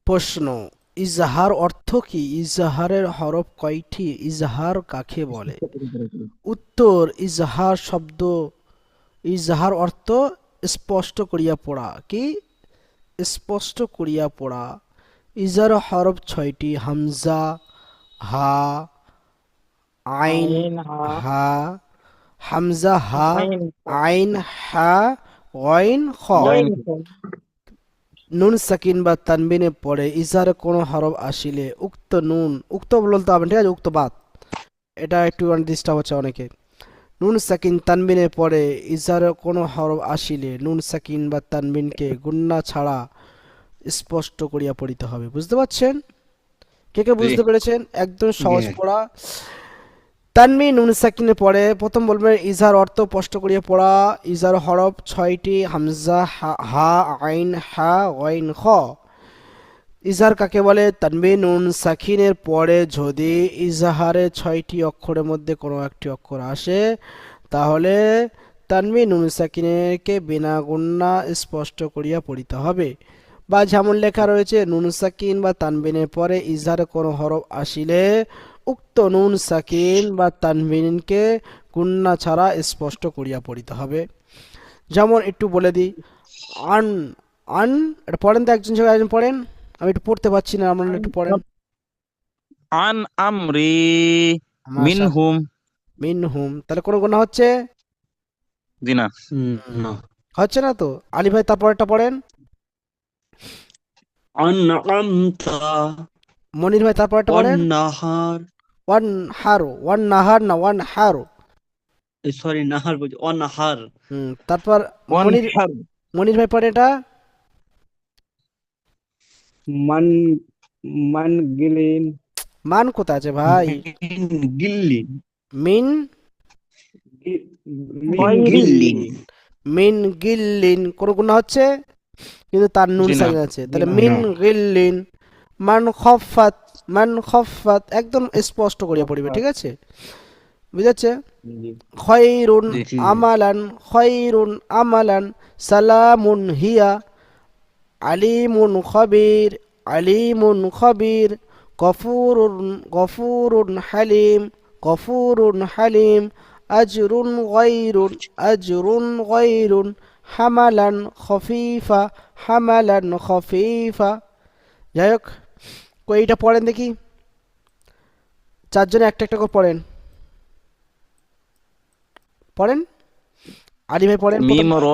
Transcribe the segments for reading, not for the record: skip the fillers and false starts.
প্রশ্ন, ইজহার অর্থ কি? ইজহারের হরফ কয়টি? ইজহার কাকে বলে? উত্তর, ইজহার অর্থ স্পষ্ট করিয়া পড়া। কি? স্পষ্ট করিয়া পড়া। ইজহার হরফ ছয়টি: হামজা, হা, আইন, আইন হা হা, হামজা, হা, আইন আইন, হা, গইন, খ। গইন নুন সাকিন বা তানবিনে পড়ে ইজহারে কোনো হরফ আসিলে উক্ত নুন, উক্ত বলতে হবে ঠিক আছে, উক্ত বাদ, এটা একটু ডিস্টার্ব হচ্ছে অনেকে। নুন সাকিন তানবিনে পড়ে ইজহারে কোনো হরফ আসিলে নুন সাকিন বা তানবিনকে গুন্না ছাড়া স্পষ্ট করিয়া পড়িতে হবে। বুঝতে পারছেন? কে কে জি বুঝতে পেরেছেন? একদম জি সহজ হ্যাঁ। পড়া। তানবিন নুন সাকিনে পড়ে প্রথম বলবেন ইজহার অর্থ স্পষ্ট করিয়া পড়া। ইজহার হরফ ছয়টি: হামজা, হা, আইন, হা, গইন, খ। ইজহার কাকে বলে? তানবিন নুন সাকিনের পরে যদি ইজহারে ছয়টি অক্ষরের মধ্যে কোনো একটি অক্ষর আসে তাহলে তানবিন নুন সাকিনকে বিনা গুণনা স্পষ্ট করিয়া পড়িতে হবে। বা যেমন লেখা রয়েছে, নুন সাকিন বা তানবিনের পরে ইজহারে কোনো হরফ আসিলে উক্ত নুন সাকিন বা তানবিনকে গুণনা ছাড়া স্পষ্ট করিয়া পড়িতে হবে। যেমন একটু বলে দিই, আন, আন, এটা পড়েন তো, একজন সঙ্গে একজন পড়েন। আমি একটু পড়তে পারছি না, আপনারা একটু পড়েন। আন আমরি মাশাআল্লাহ। মিনহুম। মিনহুম, তাহলে কোন গুণা হচ্ছে? জি না। না। হচ্ছে না তো। আলী ভাই তারপরটা পড়েন। আনআমতা মনির ভাই তারপরটা ওয়ান পড়েন। নাহার, ওয়ান হারো, ওয়ান নাহার না, ওয়ান হারো। সরি নাহার বলছি, অনাহার। তারপর ওয়ান মনির, হার। মনির ভাই পড়ে এটা। মান মান গিলিন মান কোথায় আছে ভাই? মিন গিল্লিন, মিন, মিন গইরিন গিল্লিন। মিন গিল্লিন কোন গুণা হচ্ছে? কিন্তু তার নুন জি না। সাকিন আছে, জি তাহলে না মিন না। গিল্লিন। মান খফাত, মান খফাত একদম স্পষ্ট করিয়া পড়িবে, রফাত ঠিক আছে? বুঝাচ্ছে? জি খয়রুন জি জি আমালান, খয়রুন আমালান, সালামুন হিয়া, আলিমুন খবির, আলিমুন খবির, গফুরুন, গফুরুন হালিম, গফুরুন হালিম, আজরুন গায়রুন, আজরুন গায়রুন, হামালান খফিফা, হামালান খফিফা। যাই হোক, এইটা পড়েন দেখি, চারজনে একটা একটা করে পড়েন, পড়েন। আলী ভাই পড়েন প্রথম। মিম র।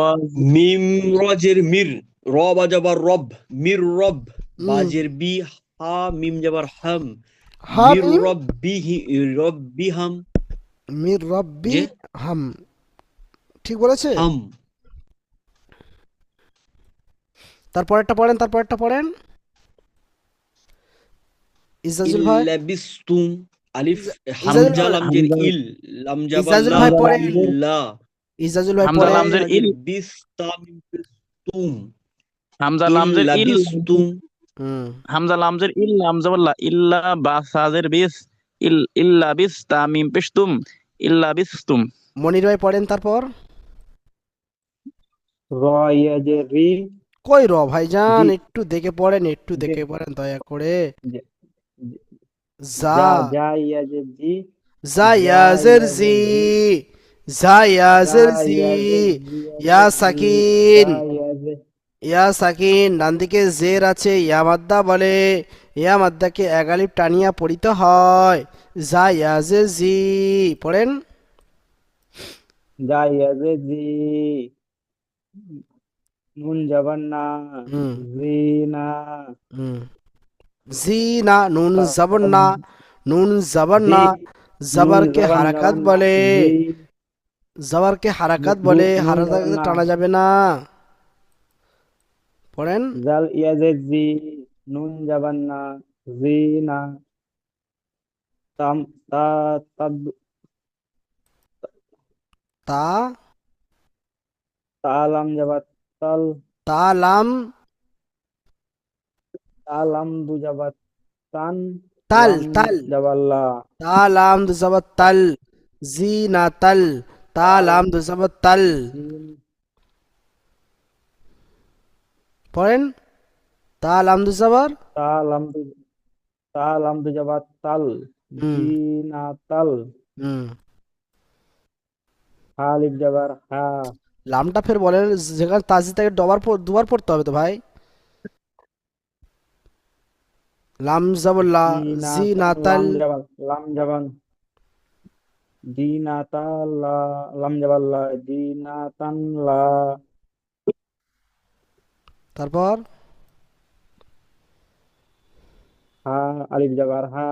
মিম রজের মির, র বাজাবার রব, মির রব। উম, বাজের বি, হা মিম যাবার হাম, মির হামিম, রব্বিহি, রব্বিহাম। মির রব্বি যে হাম, ঠিক বলেছে? হাম। তারপরেরটা পড়েন, তারপরেরটা পড়েন। ইজাজুল ভাই, ইল্লাবিস্তুম, আলিফ ইজাজুল হামজা ভাই, লামজের হামজা। ইল, লাম যাবার ইজাজুল লা, ভাই হামজা পড়েন। লামজের ইল্লা। ইজাজুল ভাই হামজা পড়েন। লামজের লাজের ইল। বিস্তা মিম বিস্তুম, হামজা লামজের ইল। ইল্লাবিস্তুম। হুম, হামজা লামজের ইল হামজা বল্লা ইল্লা বাসাজের বিস। ইল্লা বিস তামিম পেশতুম। ইল্লা বিস্তুম। মনির ভাই পড়েন তারপর। র ইয়াজের রি কই র ভাইজান, জি একটু দেখে পড়েন, একটু জে দেখে পড়েন দয়া করে। জে জা, যা যা ইয়াজের জি জা যা ইয়াজের জি, ইয়াজের জি জা যা ইয়াজের জি, ইয়াজের ইয়া জিয়াজের জি সাকিন, যা ইয়াজের ইয়া সাকিন, ডান দিকে জের আছে, ইয়া মাদ্দা বলে, ইয়া মাদ্দাকে একালিপ টানিয়া পড়িতে হয়। জা ইয়াজের জি, পড়েন। যা ইয়াজের জি নুন যাবার না হুম, জি না হুম। জি না, নুন জবর তারপর না, নুন জবর জি না, নুন জবরকে জবান হারাকাত যাবার না বলে, জি জবরকে হারাকাত বলে, নুন যাবার হারাকাত না টানা যাবে না। পড়েন। জাল ইয়াজের জি নুন যাবার না জি না তাম তা তাদ তা, তালাম যাবার তাল তা লাম, তালাম দু যাবার তান তাল, লাম তাল, যাবার লা তা লাম দু জবর তাল, জি না তাল, তা লাম তালাম দু জবর তাল। জিম পড়েন। তা লাম দু জাবার তা লাম দু তা লাম দু যাবার তাল, হুম জিনা তাল, হুম। হা আলিফ যাবার হা, লামটা ফের বলেন, যেখানে তাজি থেকে দুবার পড়তে হবে তো ভাই। লাম জাবর লা, জিনা জি নাতাল, লাম যাবার জিনা তাল লা, লাম যাবার লা, জিনা তান লা, তারপর হা আলিফ যাবার হা,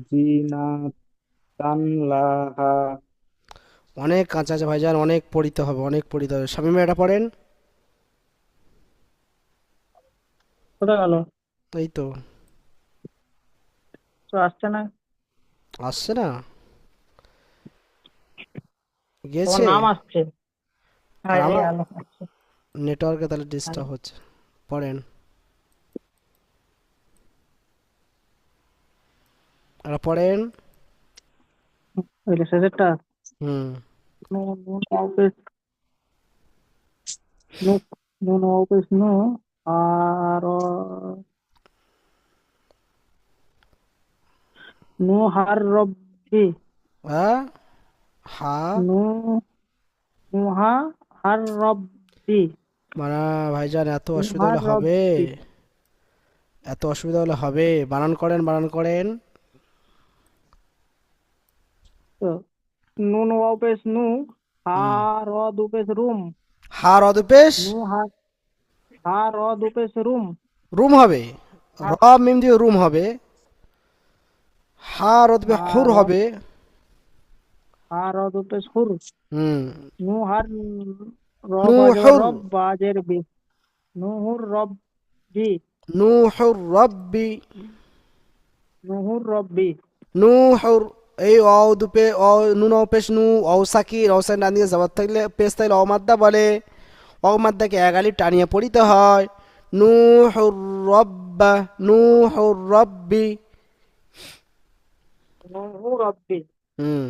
জিনা তান লা হা। অনেক কাঁচা আছে ভাইজান, অনেক পড়িতে হবে, অনেক পড়িতে হবে। শামিমা এটা পড়েন। কোথায় গেল? এই তো তো আসছে না। আসছে না, তোমার গেছে। নাম আসছে। আর হ্যাঁ, এই আমার আলো আসছে। নেটওয়ার্কে তাহলে আলো। ডিস্টার্ব হচ্ছে। পড়েন, আর পড়েন। ওইটা শেষেরটা। হুম নুন অফিস নু, নুন অফিস নু, আর নু হার রব্বি, হ্যাঁ, হা নু, নুহা হার রব্বি, মানে ভাইজান এত অসুবিধা নুহার হলে হবে? রব্বি। এত অসুবিধা হলে হবে? বানান করেন, বানান করেন। তো নুন অফিস নু, হুম, আর দুপেশ রুম, হা রদ পেশ নু হার, আর দুপেশ রুম, রুম হবে, র আর মিম দিয়ে রুম হবে। হা রদ পে হুর আর হবে। আর দুপেশ হুর, হুম, নুহার নু রব আজবার হুর, রব বাজের বি, নুহুর রব্বি, নু হুর রব্বি, নুহুর রব্বি। নু হুর। এই অ দুপে অ, নুন অ পেশ নু, অ সাকি র সাইন না দিয়ে জবর থাকলে পেশ থাকলে অমাদ্দা বলে। অমাদ্দাকে এগালি টানিয়ে পড়িতে হয়। নু হুর রব্বা, নু হুর রব্বি। নুহুর রব্বি। হুম